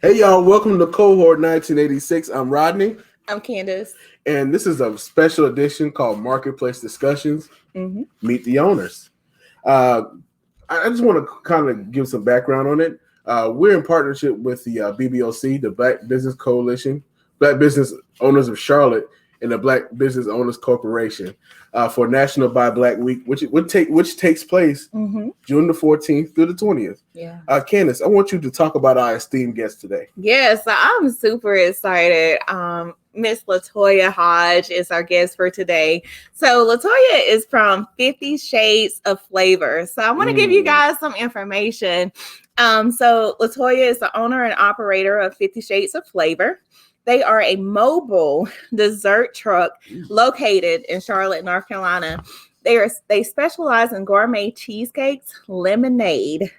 Hey y'all, welcome to Cohort 1986. I'm Rodney, I'm Candace. and this is a special edition called Marketplace Discussions. Meet the owners. Uh, I just want to kind of give some background on it. We're in partnership with the BBOC, the Black Business Coalition, Black Business Owners of Charlotte, and the Black Business Owners Corporation for National Buy Black Week, which takes place June the 14th through the 20th. Yeah. Candace, I want you to talk about our esteemed guest today. Yes, I'm super excited. Miss Latoya Hodge is our guest for today. So Latoya is from 50 Shades of Flavor. So I want to give you guys some information. So Latoya is the owner and operator of 50 Shades of Flavor. They are a mobile dessert truck located in Charlotte, North Carolina. They specialize in gourmet cheesecakes, lemonade,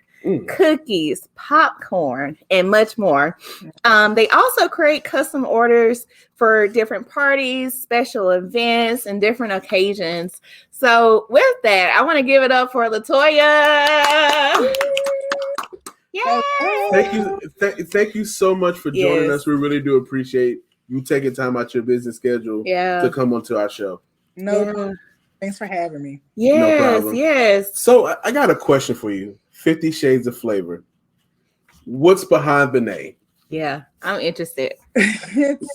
cookies, popcorn, and much more. They also create custom orders for different parties, special events, and different occasions. So with that, I want to give it up for Latoya. Yay! Thank you so much for joining us. We really do appreciate you taking time out your business schedule to come onto our show. Thanks for having me. Yes, no problem. Yes. So I got a question for you. 50 Shades of Flavor. What's behind the name? Yeah, I'm interested.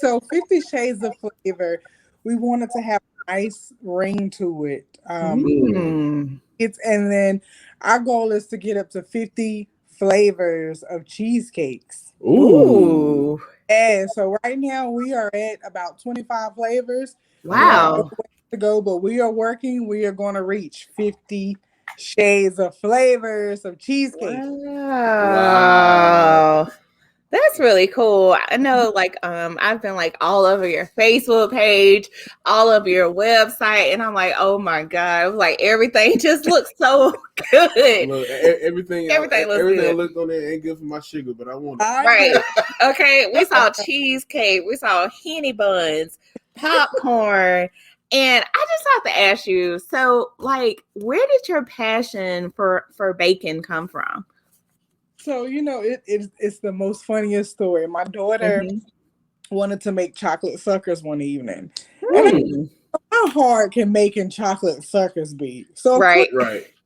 So 50 Shades of Flavor, we wanted to have a nice ring to it. And then our goal is to get up to 50 flavors of cheesecakes. Ooh. And so right now we are at about 25 flavors. Wow. To go, but we are working. We are going to reach 50 shades of flavors of cheesecake. Wow. That's really cool. I know, I've been all over your Facebook page, all of your website, and I'm like, oh my God, everything just looks so good. Look, everything I looked on there ain't good for my sugar, but I want it. Right. Okay. We saw cheesecake. We saw henny buns, popcorn. And I just have to ask you, so where did your passion for baking come from? So, it's the most funniest story. My daughter wanted to make chocolate suckers one evening. And how hard can making chocolate suckers be? So, right.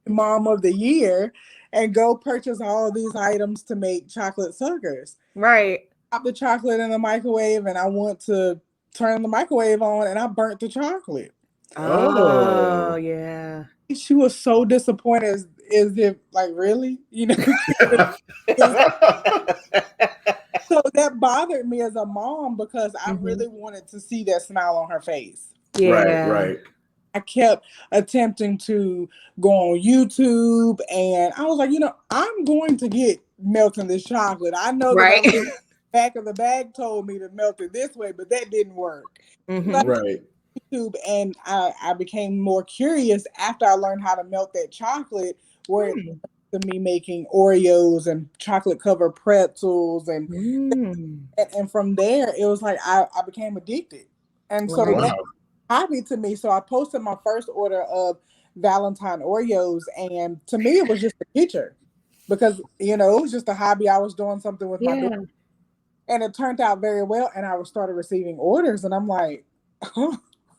Mom of the year and go purchase all these items to make chocolate suckers. Right. Pop the chocolate in the microwave, and I want to turn the microwave on, and I burnt the chocolate. Oh yeah. She was so disappointed. As if really, So that bothered me as a mom because I really wanted to see that smile on her face. Yeah. Right. I kept attempting to go on YouTube, and I was like, I'm going to get melting this chocolate. I know that the back of the bag told me to melt it this way, but that didn't work. Right. YouTube, and I became more curious after I learned how to melt that chocolate, where it to me making Oreos and chocolate covered pretzels, and from there it was like I became addicted, and so that hobby to me. So I posted my first order of Valentine Oreos, and to me it was just a picture because it was just a hobby. I was doing something with my daughter, and it turned out very well, and I started receiving orders, and I'm like,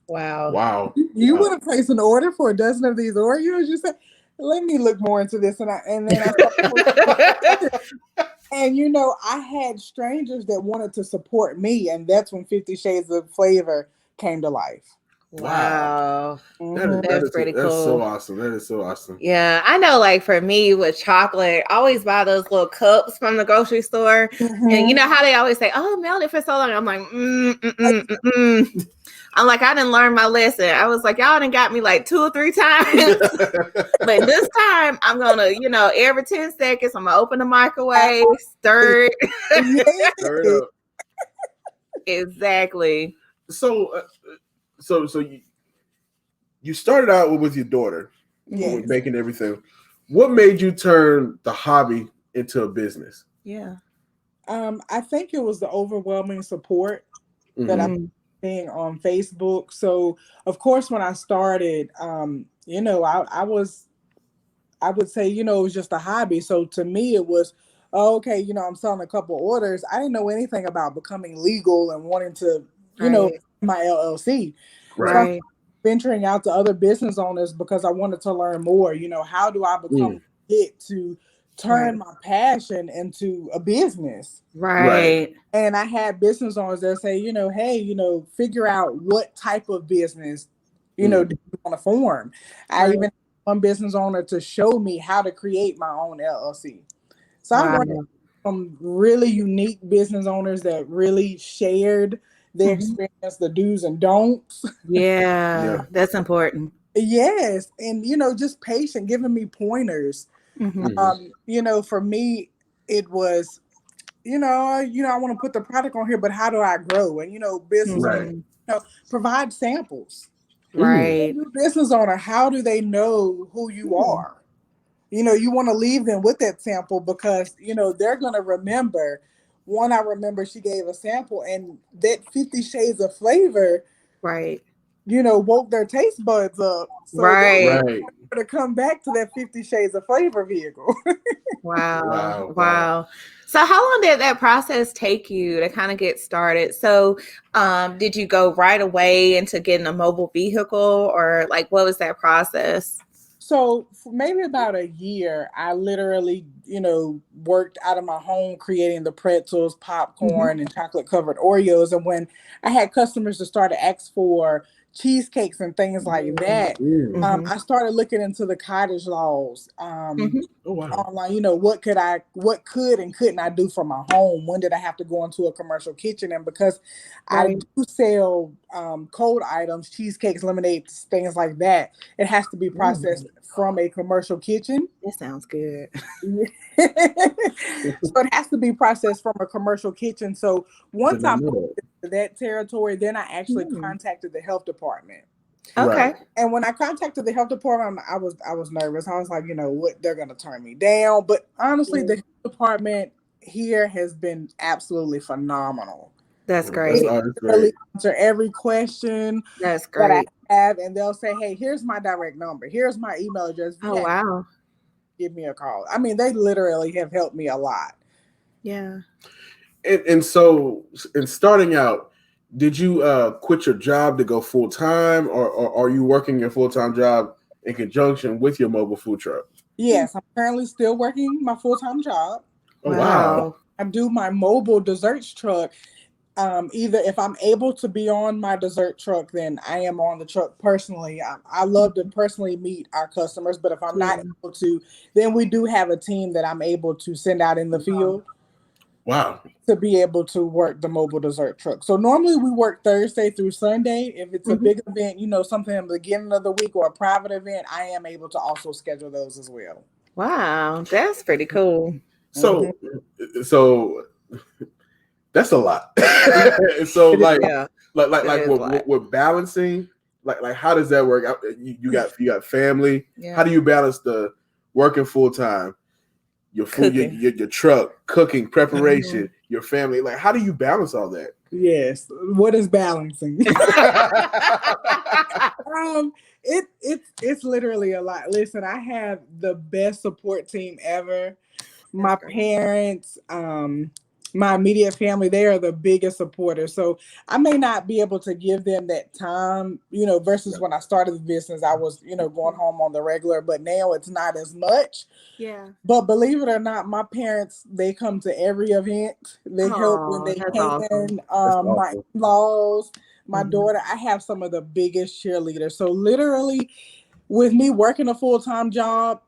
wow. You want to place an order for a dozen of these Oreos? You said, let me look more into this. And then I started and I had strangers that wanted to support me. And that's when 50 Shades of Flavor came to life. Wow. That's pretty cool. That's so awesome. That is so awesome. Yeah. I know, for me with chocolate, I always buy those little cups from the grocery store. And you know how they always say, oh, melt it for so long. I'm like, I'm like, I didn't learn my lesson. I was like, y'all done got me 2 or 3 times. But this time I'm gonna, every 10 seconds, I'm gonna open the microwave, stir it. Stir it up. Exactly. So you started out with your daughter, with making everything. What made you turn the hobby into a business? Yeah. I think it was the overwhelming support that I'm seeing on Facebook. So of course, when I started, I would say, it was just a hobby. So to me, it was, okay, I'm selling a couple orders. I didn't know anything about becoming legal and wanting to, Right. my LLC. So I'm Right. venturing out to other business owners because I wanted to learn more. How do I become fit to turn my passion into a business? Right. And I had business owners that say, hey, figure out what type of business, do you want to form. I even had one business owner to show me how to create my own LLC. So I learned from really unique business owners that really shared their experience, the do's and don'ts. Yeah, that's important. Yes. And, just patient, giving me pointers. For me, it was, I want to put the product on here, but how do I grow? And, business owners, provide samples. Right. New business owner, how do they know who you are? You want to leave them with that sample because, they're going to remember. One, I remember she gave a sample and that 50 Shades of Flavor, Right. woke their taste buds up. So they're going to come back to that 50 Shades of Flavor vehicle. Wow. So how long did that process take you to kind of get started? So did you go right away into getting a mobile vehicle, or like what was that process? So for maybe about a year, I literally, worked out of my home creating the pretzels, popcorn, and chocolate covered Oreos. And when I had customers to start to ask for cheesecakes and things like that, I started looking into the cottage laws online. What could and couldn't I do for my home? When did I have to go into a commercial kitchen? And because I do sell cold items, cheesecakes, lemonades, things like that, it has to be processed from a commercial kitchen. That sounds good. So it has to be processed from a commercial kitchen. So once I moved to that territory, then I actually contacted the health department. Okay. And when I contacted the health department, I was nervous. I was like, what, they're gonna turn me down. But honestly, the health department here has been absolutely phenomenal. That's great. Really answer every question that I have, and they'll say, hey, here's my direct number. Here's my email address. Oh, wow. Give me a call. I mean, they literally have helped me a lot. Yeah. And so in starting out, did you quit your job to go full time, or are you working your full time job in conjunction with your mobile food truck? Yes, I'm currently still working my full time job. Oh, wow. I do my mobile desserts truck. Either if I'm able to be on my dessert truck, then I am on the truck personally. I love to personally meet our customers, but if I'm not able to, then we do have a team that I'm able to send out in the field. Wow. To be able to work the mobile dessert truck. So normally we work Thursday through Sunday. If it's a big event, something in the beginning of the week or a private event, I am able to also schedule those as well. Wow, that's pretty cool. So that's a lot. So like with balancing, like how does that work? You got family. Yeah. How do you balance the working full time, your food, your truck, cooking, preparation, your family? Like how do you balance all that? Yes. What is balancing? It's literally a lot. Listen, I have the best support team ever. My parents, my immediate family, they are the biggest supporters. So I may not be able to give them that time, versus when I started the business, I was, going home on the regular, but now it's not as much. Yeah. But believe it or not, my parents, they come to every event. They help when they can. Awesome. My in-laws, my daughter, I have some of the biggest cheerleaders. So literally with me working a full-time job,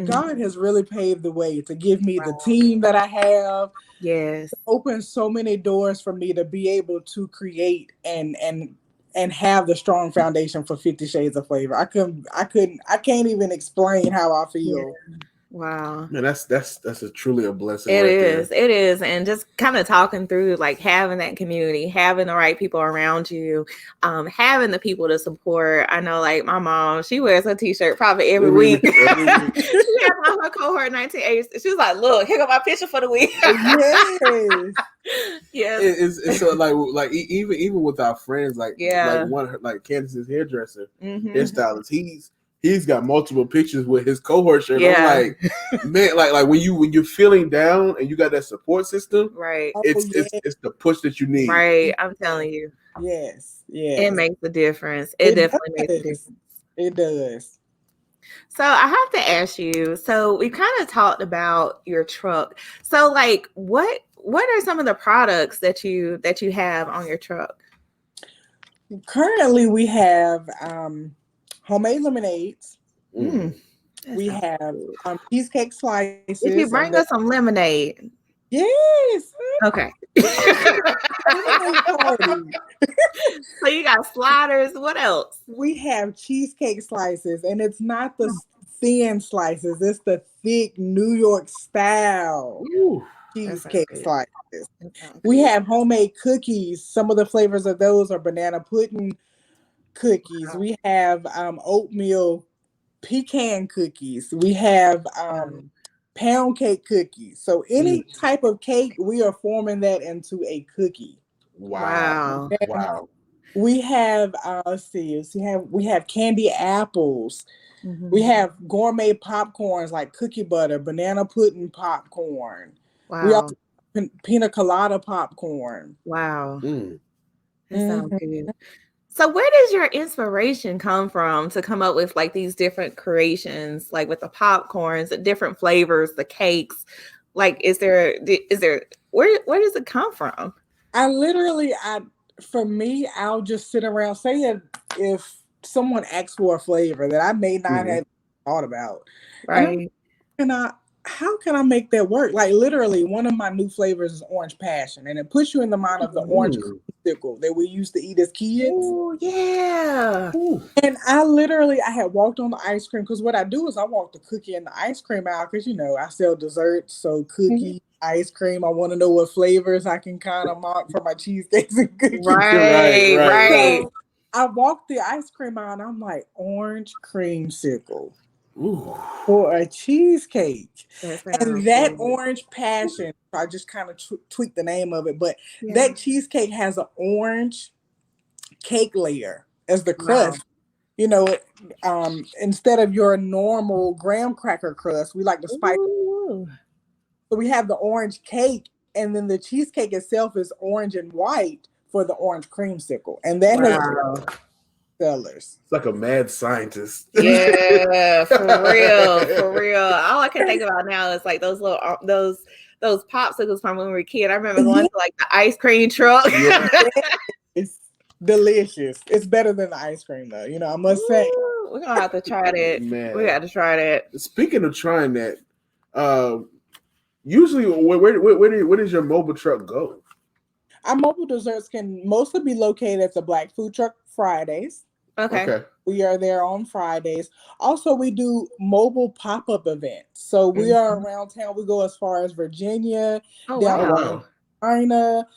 God has really paved the way to give me the team that I have. Yes. Opened so many doors for me to be able to create and have the strong foundation for 50 Shades of Flavor. I can't even explain how I feel. Yeah. Wow. Man, that's truly a blessing. It is. And just kind of talking through like having that community, having the right people around you, having the people to support. I know like my mom, she wears her t-shirt probably every week. She has on her cohort 1980. She was like, look, here go my picture for the week. Yes. It's so like even with our friends, like one like Candace's hairdresser, hairstylist, he's got multiple pictures with his cohort shirt. Yeah. I'm like, man, like when you're feeling down and you got that support system, Right. It's the push that you need. Right. I'm telling you. Yes. It makes a difference. It definitely makes a difference. It does. So I have to ask you, so we kind of talked about your truck. So like what are some of the products that you have on your truck? Currently we have homemade lemonades. We Sounds have good. cheesecake slices. If you bring us some lemonade. Yes. Okay. Lemonade party. So you got sliders. What else? We have cheesecake slices, and it's not the thin slices, it's the thick New York style cheesecake slices. We have homemade cookies. Some of the flavors of those are banana pudding cookies. We have oatmeal pecan cookies. We have pound cake cookies. So any type of cake, we are forming that into a cookie. Wow. Wow. We have let's see, we have candy apples. We have gourmet popcorns like cookie butter, banana pudding popcorn. Wow. We also have pina colada popcorn. Wow. That sounds good. So where does your inspiration come from to come up with like these different creations, like with the popcorns, the different flavors, the cakes? Like, is there where does it come from? For me, I'll just sit around. Say if someone asks for a flavor that I may not have thought about, right? How can I make that work? Like literally, one of my new flavors is orange passion, and it puts you in the mind of the orange creamsicle that we used to eat as kids. Oh yeah. And I had walked on the ice cream because what I do is I walk the cookie and the ice cream out because I sell desserts, so cookie. Ice cream. I want to know what flavors I can kind of mock for my cheesecakes and cookies. Right. So I walked the ice cream out and I'm like, orange creamsicle for a cheesecake. And that orange passion, I just kind of tweaked the name of it, but that cheesecake has an orange cake layer as the crust. Instead of your normal graham cracker crust, we like to spice. So we have the orange cake, and then the cheesecake itself is orange and white for the orange creamsicle. And that has sellers. It's like a mad scientist. Yeah, for real. All I can think about now is like those little those popsicles from when we were a kid. I remember going to like the ice cream truck. Yeah. It's delicious. It's better than the ice cream though. I must say. We're gonna have to try that. Man. We got to try that. Speaking of trying that, usually, where does your mobile truck go? Our mobile desserts can mostly be located at the Black Food Truck Fridays. Okay. We are there on Fridays. Also, we do mobile pop-up events. So we are around town. We go as far as Virginia, down China.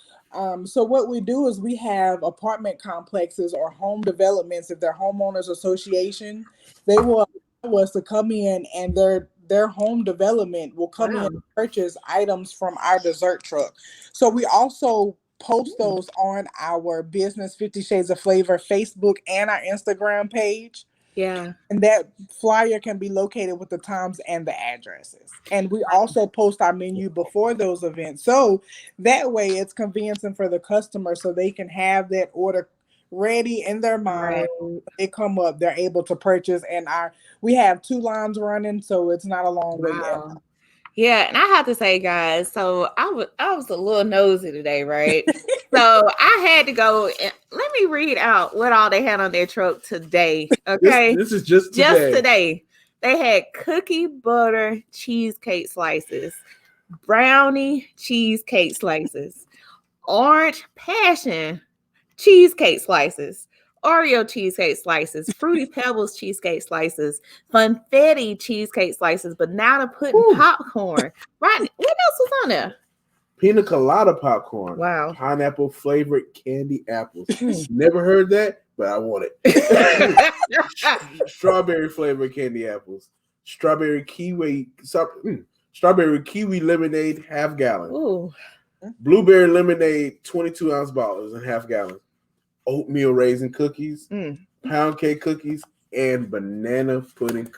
So what we do is we have apartment complexes or home developments. If they're homeowners association, they will allow us to come in and their home development will come in and purchase items from our dessert truck. So we also post those on our business 50 Shades of Flavor Facebook and our Instagram page. Yeah. And that flyer can be located with the times and the addresses. And we also post our menu before those events. So that way it's conveniencing for the customer so they can have that order ready in their mind. They come up, they're able to purchase, and we have 2 lines running, so it's not a long wait. Yeah, and I have to say, guys, so I was a little nosy today, right? So I had to go and let me read out what all they had on their truck today. Okay, this is just today. They had cookie butter cheesecake slices, brownie cheesecake slices, orange passion cheesecake slices, Oreo cheesecake slices, Fruity Pebbles cheesecake slices, Funfetti cheesecake slices, banana pudding popcorn. Right? What else was on there? Pina colada popcorn. Wow. Pineapple flavored candy apples. Never heard that, but I want it. Strawberry flavored candy apples. Strawberry kiwi lemonade, half gallon. Ooh. Blueberry lemonade, 22-ounce bottles and half gallon. Oatmeal raisin cookies, pound cake cookies, and banana pudding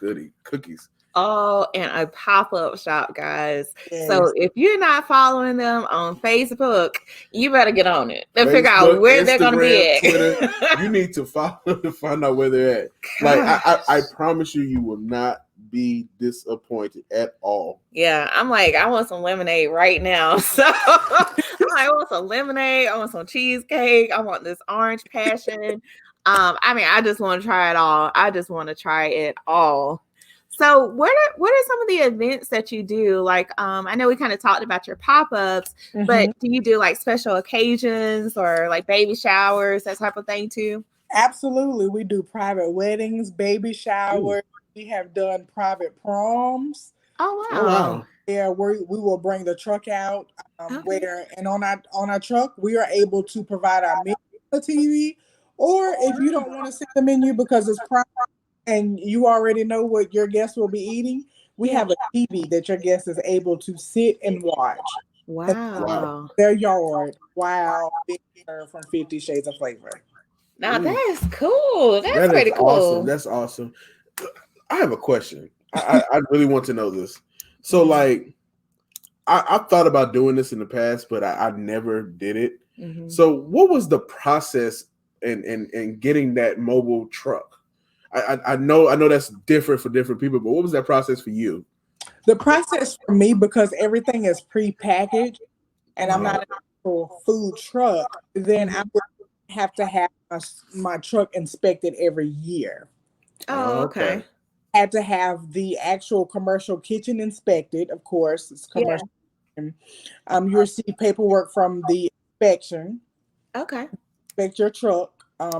cookies. Oh, and a pop-up shop, guys. Yes. So if you're not following them on Facebook, you better get on it and figure out Facebook, where they're going to be Instagram, at. Twitter. You need to follow to find out where they're at. Like I promise you will not be disappointed at all. Yeah, I'm like, I want some lemonade right now. So I want some lemonade. I want some cheesecake. I want this orange passion. I mean, I just want to try it all. I just want to try it all. So what are some of the events that you do? Like, I know we kind of talked about your pop-ups, but do you do like special occasions or like baby showers, that type of thing too? Absolutely. We do private weddings, baby showers. We have done private proms. Oh, wow. Oh, wow. Yeah, we will bring the truck out and on our truck, we are able to provide our menu on the TV. Or if you don't want to see the menu because it's private, and you already know what your guests will be eating, we have a TV that your guest is able to sit and watch. Wow. Their yard while being served from 50 Shades of Flavor. Now that's cool. That's pretty cool. Awesome. That's awesome. I have a question. I really want to know this. So like, I've thought about doing this in the past, but I never did it. So what was the process in getting that mobile truck? I know that's different for different people, but what was that process for you? The process for me, because everything is pre-packaged and I'm not a food truck, then I would have to have my truck inspected every year. Oh, okay. Had to have the actual commercial kitchen inspected, of course. It's commercial. Yeah. You receive paperwork from the inspection. Okay. Inspect your truck.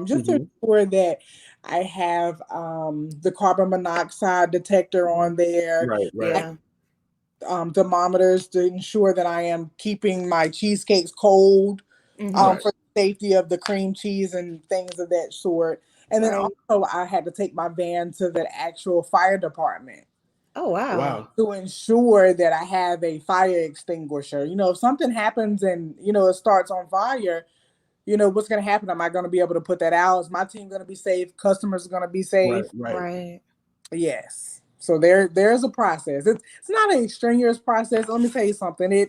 Just to ensure that I have the carbon monoxide detector on there. Right. Yeah. Thermometers to ensure that I am keeping my cheesecakes cold for the safety of the cream cheese and things of that sort. And then also I had to take my van to the actual fire department. Oh, wow. To ensure that I have a fire extinguisher. You know, if something happens and, it starts on fire, what's going to happen? Am I going to be able to put that out? Is my team going to be safe? Customers are going to be safe? Right. Yes. So there's a process. It's not a strenuous process. Let me tell you something.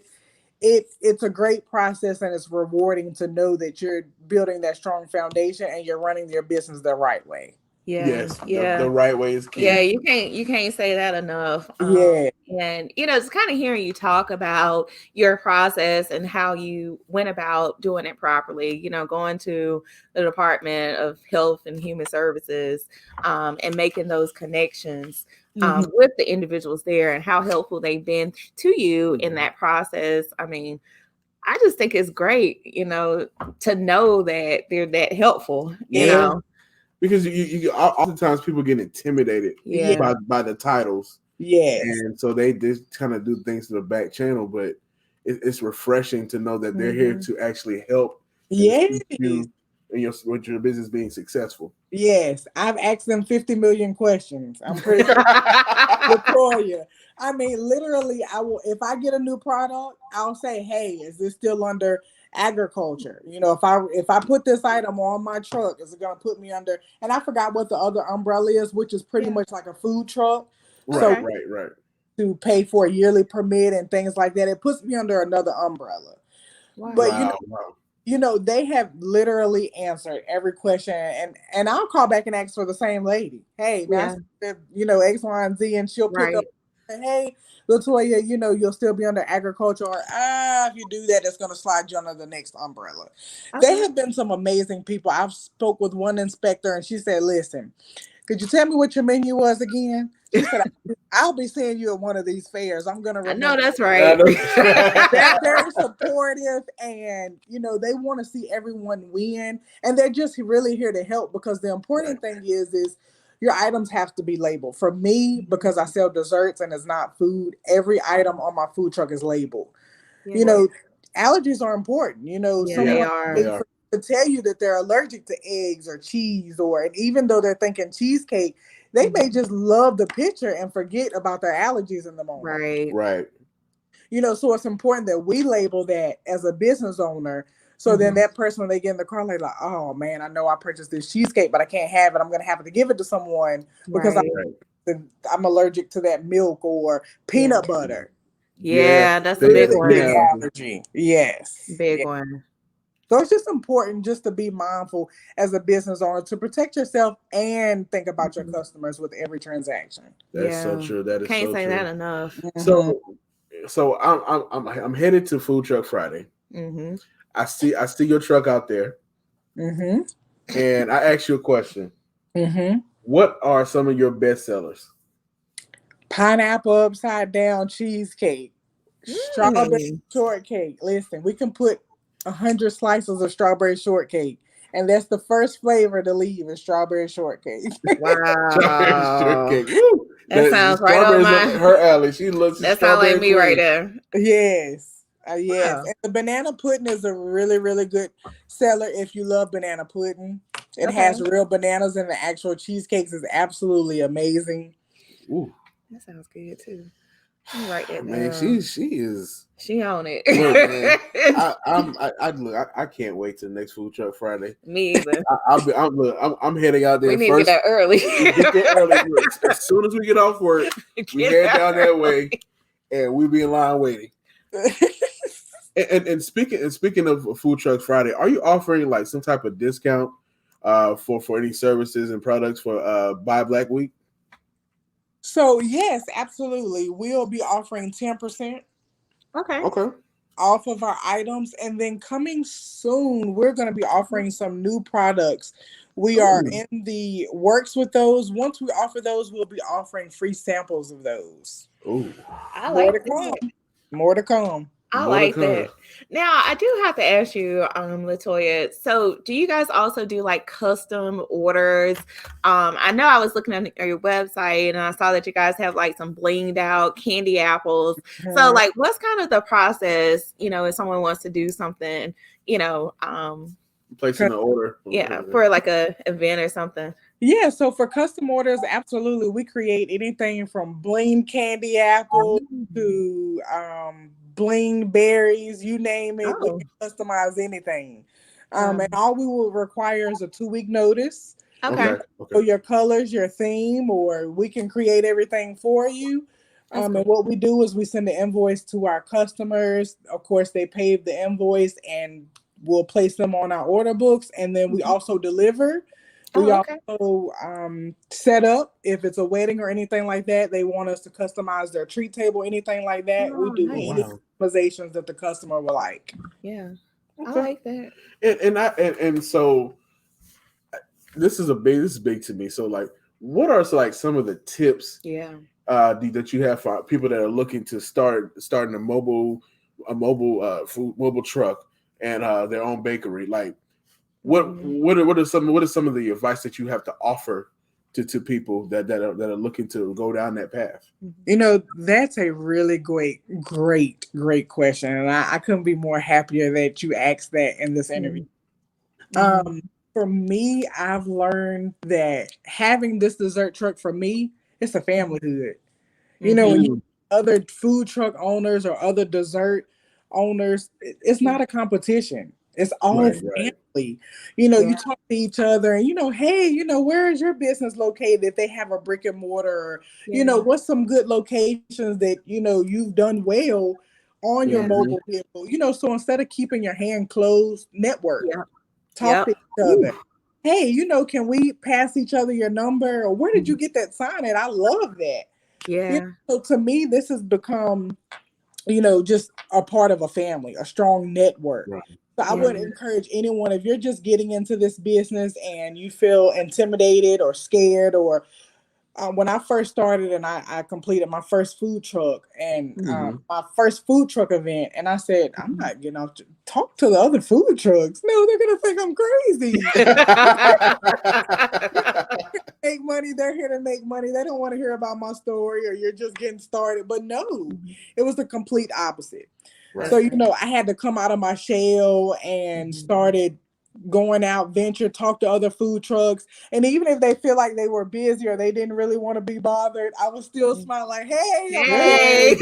It's a great process, and it's rewarding to know that you're building that strong foundation and you're running your business the right way. Yeah. Yes. Yeah. The right way is key. Yeah, you can't say that enough. Yeah. And it's kind of hearing you talk about your process and how you went about doing it properly, going to the Department of Health and Human Services and making those connections with the individuals there and how helpful they've been to you in that process. I mean, I just think it's great, to know that they're that helpful, you know. Because you oftentimes people get intimidated by the titles. Yes. And so they just kind of do things to the back channel, but it's refreshing to know that they're here to actually help you and with your business being successful. Yes. I've asked them 50 million questions. I'm pretty sure. Latoya. I mean, literally, I will, if I get a new product, I'll say, hey, is this still under agriculture? If I put this item on my truck, is it going to put me under? And I forgot what the other umbrella is, which is pretty much like a food truck. Right. To pay for a yearly permit and things like that, it puts me under another umbrella. Wow. But they have literally answered every question, and I'll call back and ask for the same lady. Hey, X, Y, and Z, and she'll pick up. Hey, Latoya, you'll still be under agriculture. Or, if you do that, it's going to slide you under the next umbrella. Okay. They have been some amazing people. I've spoke with one inspector, and she said, listen, could you tell me what your menu was again? She said, I'll be seeing you at one of these fairs. I'm going to remember. I know that's right. They're very supportive, and, they want to see everyone win. And they're just really here to help, because the important thing is your items have to be labeled. For me, because I sell desserts and it's not food, every item on my food truck is labeled. Yeah. Allergies are important. They are. To tell you that they're allergic to eggs or cheese, and even though they're thinking cheesecake, they may just love the picture and forget about their allergies in the moment. Right. So it's important that we label that as a business owner. So then that person, when they get in the car, like, oh man, I know I purchased this cheesecake, but I can't have it. I'm going to have to give it to someone because I'm allergic to that milk or peanut butter. Yeah, that's a big one. Big allergy. Yes. Big one. So it's just important just to be mindful as a business owner to protect yourself and think about your customers with every transaction. That's so true. That is Can't so say true. that enough. So I'm headed to Food Truck Friday. I see your truck out there, and I ask you a question. What are some of your best sellers? Pineapple upside down cheesecake, strawberry shortcake. Listen, we can put 100 slices of strawberry shortcake, and that's the first flavor to leave is strawberry shortcake. Wow, strawberry shortcake. Woo. That sounds right on her alley. She looks. That sounds like me right there. Yes. Yes. And the banana pudding is a really, really good seller if you love banana pudding. It has real bananas, and the actual cheesecakes is absolutely amazing. Ooh. That sounds good too. I'm right there. Man, she on it. Look, man, I can't wait till next Food Truck Friday. Me either. I'm heading out there. We need to get there early. Get there early. As soon as we get off work, we head down that way, and we'll be in line waiting. and speaking of Food Truck Friday, are you offering like some type of discount for any services and products for Buy Black Week? So yes, absolutely. We'll be offering 10%. Okay. Off of our items, and then coming soon, we're going to be offering some new products. We are in the works with those. Once we offer those, we'll be offering free samples of those. Ooh, More to come. I like that. Now, I do have to ask you, Latoya. So, do you guys also do like custom orders? I know I was looking at your website and I saw that you guys have like some blinged out candy apples. So, like, what's kind of the process? If someone wants to do something, placing an order, for like a event or something. Yeah, so for custom orders, absolutely, we create anything from bling candy apples to bling berries, you name it. We can customize anything. And all we will require is a 2-week notice. Okay. So your colors, your theme, or we can create everything for you. And what we do is we send the invoice to our customers. Of course, they pay the invoice and we'll place them on our order books. And then we also deliver. We also set up if it's a wedding or anything like that. They want us to customize their treat table, anything like that. We do any customizations that the customer will like. Yeah, I like that. And so this is big to me. So like, what are some of the tips? That you have for people that are looking to starting a mobile truck and their own bakery, like. What are some of the advice that you have to offer to people that are looking to go down that path? That's a really great question, and I couldn't be more happier that you asked that in this interview. For me, I've learned that having this dessert truck, for me, it's a familyhood. When other food truck owners or other dessert owners, it's not a competition. It's all family. You talk to each other and, hey, where is your business located if they have a brick and mortar? Or, what's some good locations that, you've done well on your mobile vehicle? So instead of keeping your hand closed, network, talk to each other. Hey, can we pass each other your number? Or where did you get that sign at? I love that. Yeah. So to me, this has become, just a part of a family, a strong network. Right. So I would encourage anyone, if you're just getting into this business and you feel intimidated or scared, or when I first started and I completed my first food truck and my first food truck event, and I said, I'm not getting off to talk to the other food trucks. No, they're going to think I'm crazy. Make money. They're here to make money. They don't want to hear about my story, or you're just getting started. But no, it was the complete opposite. Right. So, I had to come out of my shell and started going out, venture, talk to other food trucks. And even if they feel like they were busy or they didn't really want to be bothered, I would still smile like, hey, Hey.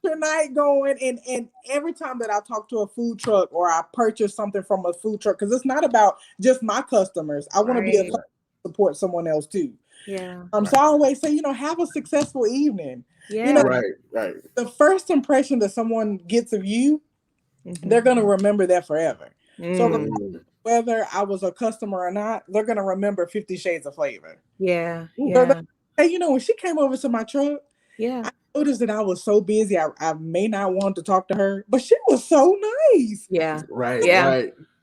your night going. And every time that I talk to a food truck or I purchase something from a food truck, because it's not about just my customers. I want to be a customer to support someone else too. Yeah. So I always say, have a successful evening. Yeah. Right. The first impression that someone gets of you, they're going to remember that forever. So whether I was a customer or not, they're going to remember 50 Shades of Flavor. Yeah. So hey, when she came over to my truck, I noticed that I was so busy. I may not want to talk to her, but she was so nice. Yeah. Right.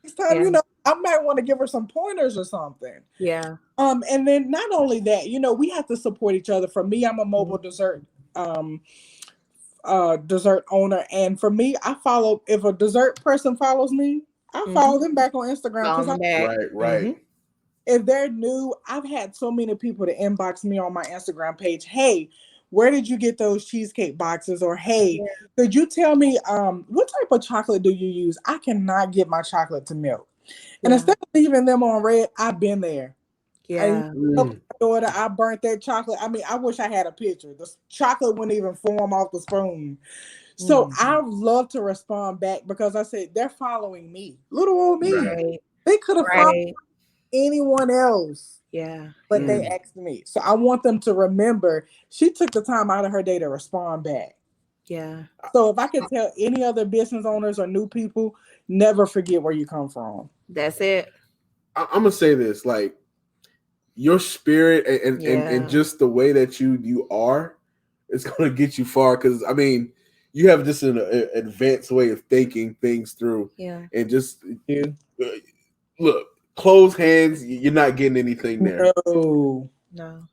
Next time, I might want to give her some pointers or something. Yeah. And then not only that, we have to support each other. For me, I'm a mobile dessert dessert owner, and for me, I follow, if a dessert person follows me, I follow them back on Instagram, because if they're new, I've had so many people to inbox me on my Instagram page, hey, where did you get those cheesecake boxes? Or hey, could you tell me what type of chocolate do you use? I cannot get my chocolate to melt. And instead of leaving them on red, I've been there. My daughter, I burnt that chocolate. I mean, I wish I had a picture. The chocolate wouldn't even form off the spoon. So I love to respond back, because I said, they're following me. Little old me. They could have followed anyone else. But they asked me. So I want them to remember she took the time out of her day to respond back. So if I could tell any other business owners or new people, never forget where you come from. That's it. I'm gonna say this, like, your spirit and just the way that you are is gonna get you far, because I mean, you have just an advanced way of thinking things through. And just look, closed hands, you're not getting anything there. No.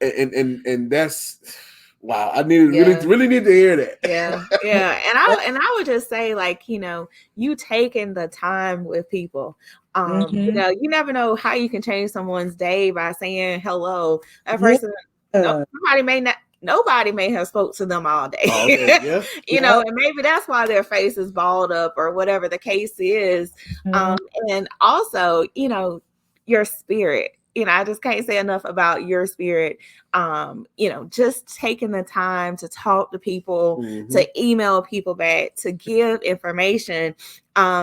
And that's wow. I really need to hear that. And I would just say, like, you taking the time with people. You never know how you can change someone's day by saying hello. That person, nobody may have spoke to them all day. And maybe that's why their face is balled up or whatever the case is. And also, your spirit. I just can't say enough about your spirit. Just taking the time to talk to people, to email people back, to give information.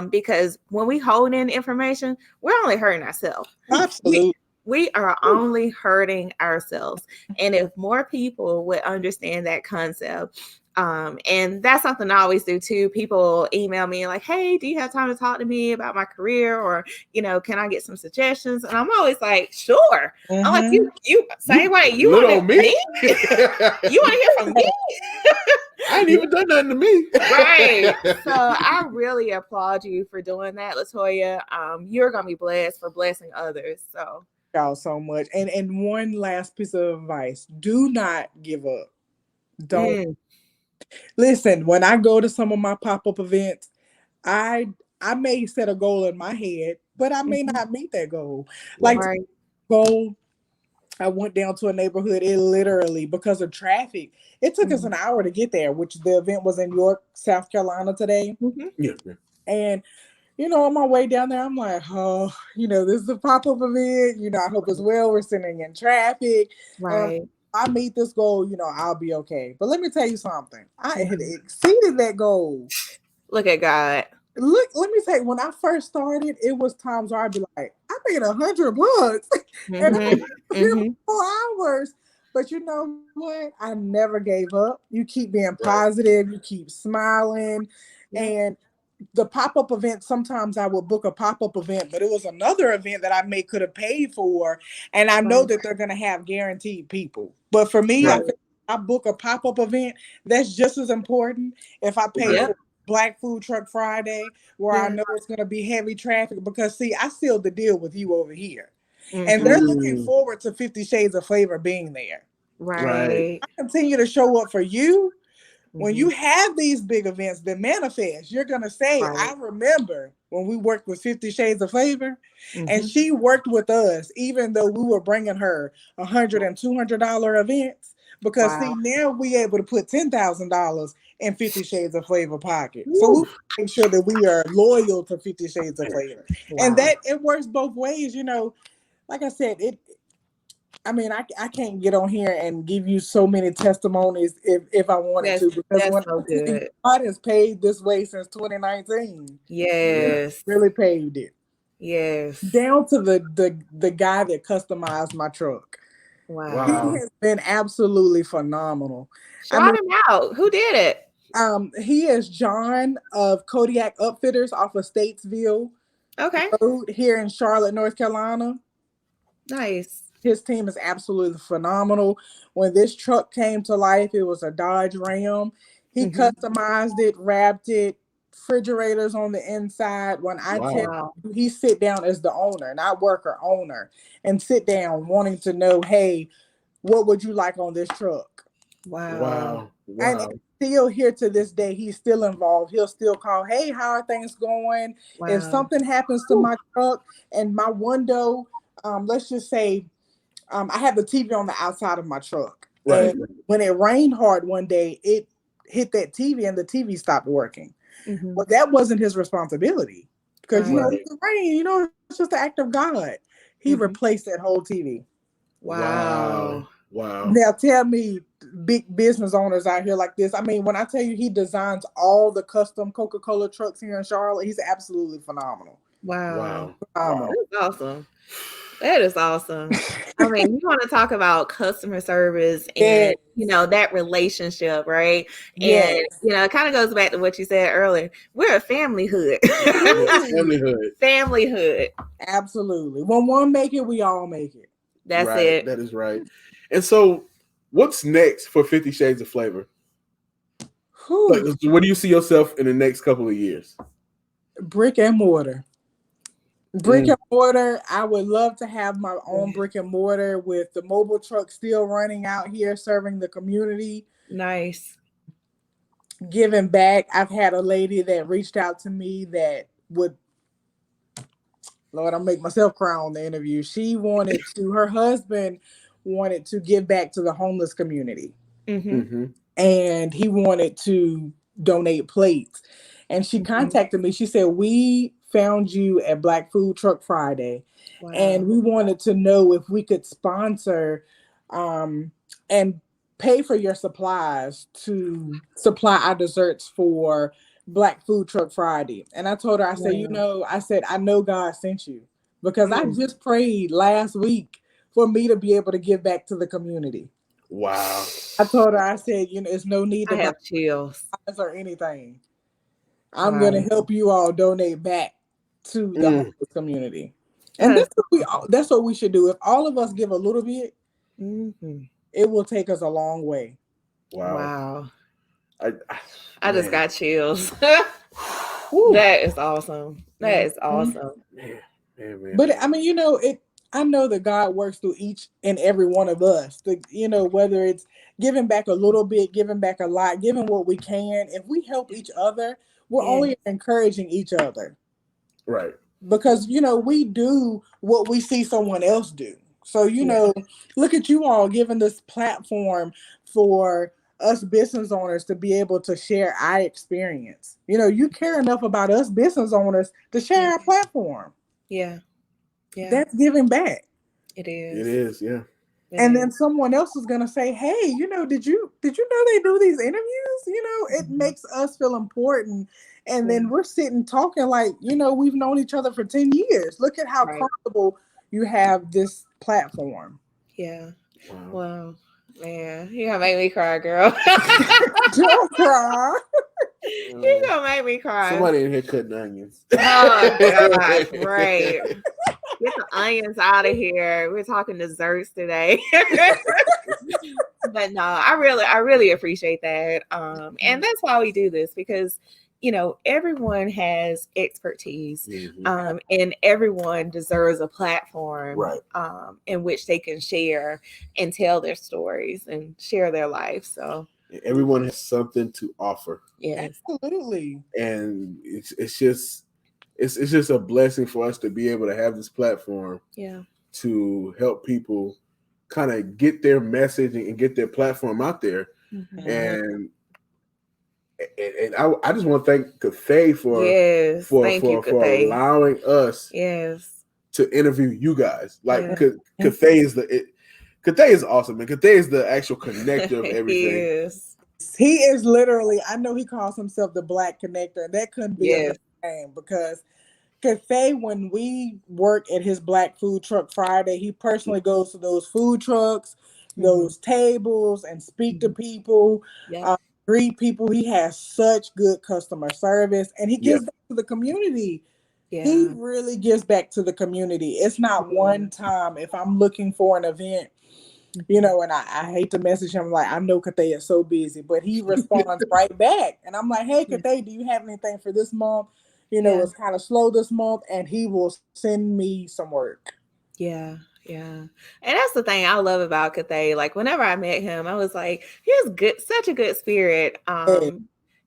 Because when we hold in information, we're only hurting ourselves. Absolutely. We are only hurting ourselves. And if more people would understand that concept, and that's something I always do too. People email me like, hey, do you have time to talk to me about my career? Or, can I get some suggestions? And I'm always like, sure. I'm like, you same way. You want me? You want to hear from me? I ain't even done nothing to me. Right. So I really applaud you for doing that, Latoya. You're going to be blessed for blessing others. So y'all so much. And one last piece of advice: do not give up. Don't. Listen, when I go to some of my pop-up events, I may set a goal in my head, but I may not meet that goal. Like, goal, I went down to a neighborhood, it literally, because of traffic, it took us an hour to get there, which the event was in York, South Carolina today. And on my way down there, I'm like, oh, this is a pop-up event. I hope as well. We're sitting in traffic. I meet this goal, I'll be okay. But let me tell you something. I had exceeded that goal. Look at God. Look, let me say, when I first started, it was times where I'd be like, I made $100 and I was 4 hours. But you know what? I never gave up. You keep being positive. You keep smiling. And the pop-up event, sometimes I would book a pop-up event, but it was another event that I could have paid for. And I know that they're going to have guaranteed people. But for me, I book a pop-up event, that's just as important. If I pay for Black Food Truck Friday, where I know it's going to be heavy traffic, because see, I sealed the deal with you over here. And they're looking forward to 50 Shades of Flavor being there. Right. I continue to show up for you. When you have these big events that manifest, you're going to say, I remember when we worked with 50 Shades of Flavor, and she worked with us, even though we were bringing her $100 and $200 events. Because see, now we able to put $10,000 in 50 Shades of Flavor pocket. Woo. So we make sure that we are loyal to 50 Shades of Flavor. And that it works both ways, like I said, I can't get on here and give you so many testimonies if I wanted to, because God has paved this way since 2019. Yes. He really paved it. Yes. Down to the guy that customized my truck. Wow. He has been absolutely phenomenal. Shout him out. Who did it? He is John of Kodiak Upfitters off of Statesville Road here in Charlotte, North Carolina. Nice. His team is absolutely phenomenal. When this truck came to life, it was a Dodge Ram. He customized it, wrapped it, refrigerators on the inside. When I tell you, he sit down as the owner, not worker, owner, and sit down wanting to know, hey, what would you like on this truck? Wow. And still here to this day, he's still involved. He'll still call, hey, how are things going? If something happens to my truck and my window, let's just say, I have the TV on the outside of my truck. Right. And when it rained hard one day, it hit that TV and the TV stopped working. Well, that wasn't his responsibility, because it's the rain, it's just the act of God. He replaced that whole TV. Wow. Now tell me, big business owners out here like this. When I tell you he designs all the custom Coca-Cola trucks here in Charlotte, he's absolutely phenomenal. Wow. That's awesome. That is awesome. You want to talk about customer service and, that relationship, right? And, it kind of goes back to what you said earlier. We're a family hood. Family hood. Absolutely. When one make it, we all make it. That's it. That is right. And so what's next for 50 Shades of Flavor? Where do you see yourself in the next couple of years? Brick and mortar. Brick and mortar. I would love to have my own brick and mortar with the mobile truck still running out here serving the community. Nice. Giving back. I've had a lady that reached out to me that would, Lord, I'll make myself cry on the interview. Her husband wanted to give back to the homeless community. And he wanted to donate plates. And she contacted me. She said, we found you at Black Food Truck Friday. And we wanted to know if we could sponsor and pay for your supplies to supply our desserts for Black Food Truck Friday. And I told her, I said, I know God sent you, because I just prayed last week for me to be able to give back to the community. Wow. I told her, I said, it's no need to have chills or anything. I'm going to help you all donate back to the homeless community. And that's what we should do. If all of us give a little bit, it will take us a long way. Wow. I just got chills. That is awesome. That is awesome. Man. But I know that God works through each and every one of us. Whether it's giving back a little bit, giving back a lot, giving what we can. If we help each other, we're only encouraging each other. Right. Because, we do what we see someone else do. So, look at you all giving this platform for us business owners to be able to share our experience. You care enough about us business owners to share our platform. Yeah. That's giving back. It is. It is, yeah. And then someone else is gonna say, hey, did you know they do these interviews? It makes us feel important. And then we're sitting talking like, we've known each other for 10 years. Look at how comfortable you have this platform. Yeah. Wow. Man, you're gonna make me cry, girl. Don't cry. You're gonna make me cry. Somebody in here cutting onions. Oh God, right. Get the onions out of here. We're talking desserts today. But no, I really appreciate that. And that's why we do this, because everyone has expertise, and everyone deserves a platform, in which they can share and tell their stories and share their life. So everyone has something to offer. Yes, absolutely. And it's just a blessing for us to be able to have this platform. Yeah. To help people kind of get their message and get their platform out there. Mm-hmm. And I just want to thank Cathay for allowing us to interview you guys. Like Cathay is Cathay is awesome, and Cathay is the actual connector of everything. He is literally, I know he calls himself the Black Connector. That couldn't be a name, because Cathay, when we work at his Black Food Truck Friday, he personally goes to those food trucks, those tables, and speak to people, greet people. He has such good customer service, and he gives back to the community. He really gives back to the community. It's not one time if I'm looking for an event, you know, and I hate to message him, like, I know Cathay is so busy, but he responds right back. And I'm like, hey, Cathay, do you have anything for this month? You know, it's kind of slow this month, and he will send me some work. Yeah. And that's the thing I love about Cathay. Like, whenever I met him, I was like, he has such a good spirit.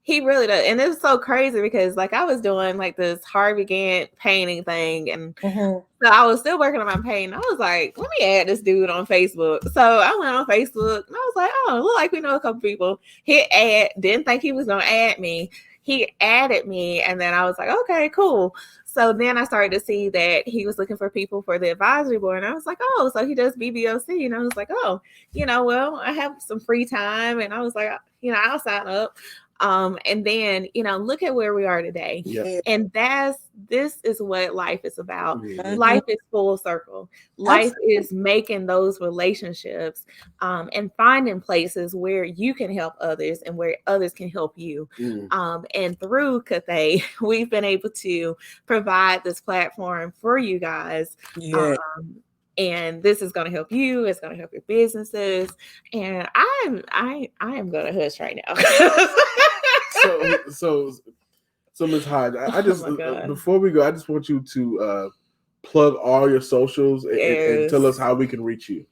He really does. And it's so crazy because, like, I was doing like this Harvey Gantt painting thing, and so I was still working on my painting. I was like, let me add this dude on Facebook. So I went on Facebook, and I was like, oh, look like we know a couple people. Didn't think he was gonna add me. He added me, and then I was like, okay, cool. So then I started to see that he was looking for people for the advisory board. And I was like, oh, so he does BBOC. And I was like, oh, you know, well, I have some free time. And I was like, you know, I'll sign up. And then, you know, look at where we are today. Yep. And this is what life is about. Life is full circle. Life is making those relationships and finding places where you can help others and where others can help you. And through Cathay, we've been able to provide this platform for you guys. And this is going to help you. It's going to help your businesses. And I am going to hush right now. So Ms. Hodge, I just before we go, I just want you to plug all your socials and tell us how we can reach you.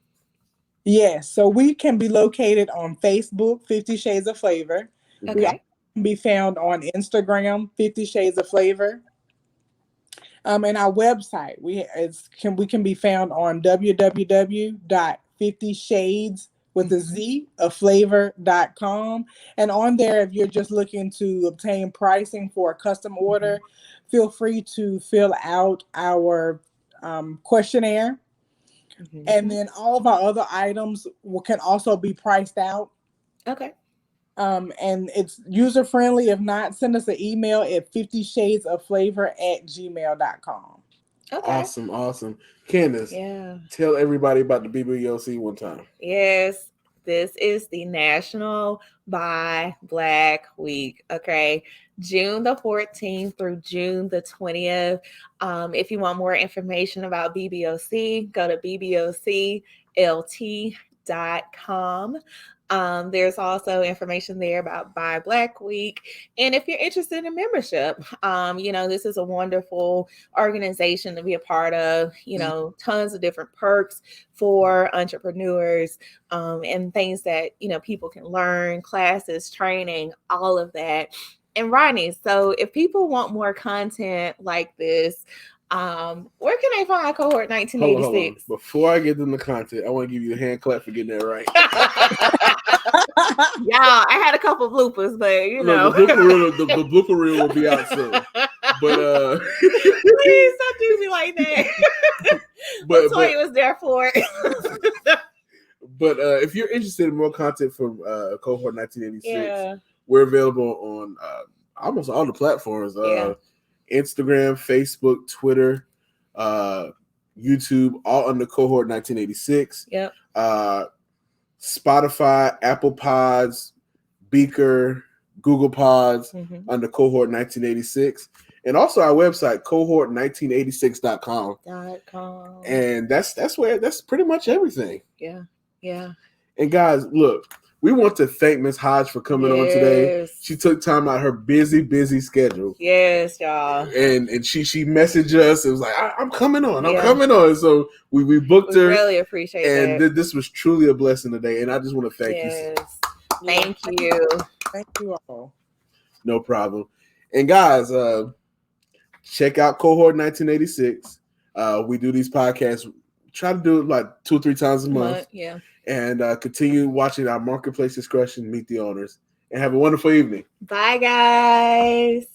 Yes, so we can be located on Facebook, 50 Shades of Flavor. We can be found on Instagram, 50 Shades of Flavor. And our website, we can be found on www.50shades.com. And on there, if you're just looking to obtain pricing for a custom order, feel free to fill out our questionnaire. And then all of our other items can also be priced out. Okay. And it's user friendly. If not, send us an email at 50shadesofflavor@gmail.com. Okay. Awesome. Candace, tell everybody about the BBOC one time. Yes, this is the National Buy Black Week. Okay. June the 14th through June the 20th. If you want more information about BBOC, go to bboclt.com. There's also information there about Buy Black Week. And if you're interested in membership, you know, this is a wonderful organization to be a part of, you know, tons of different perks for entrepreneurs, and things that, you know, people can learn, classes, training, all of that. And Rodney, so if people want more content like this, where can they find Cohort 1986? Hold on. Before I get them the content, I want to give you a hand clap for getting that right. Yeah, I had a couple bloopers, but you know, the blooper reel will be out soon. But please don't do me like that. But Latoya was there for it. But if you're interested in more content from Cohort 1986, we're available on almost all the platforms. Instagram, Facebook, Twitter, YouTube, all under Cohort 1986. Yep. Spotify, Apple Pods, Beaker, Google Pods under Cohort 1986. And also our website, cohort1986.com. And that's pretty much everything. Yeah. And guys, look, we want to thank Ms. Hodge for coming on today. She took time out of her busy schedule. Yes, y'all. And she messaged us. It was like, I'm coming on. I'm coming on. So we booked her. Really appreciate it. And this was truly a blessing today. And I just want to thank you. Thank you. Thank you all. No problem. And guys, check out Cohort 1986. We do these podcasts try to do it like 2 or 3 times a month. Yeah. And continue watching our marketplace discussion, meet the owners, and have a wonderful evening. Bye, guys.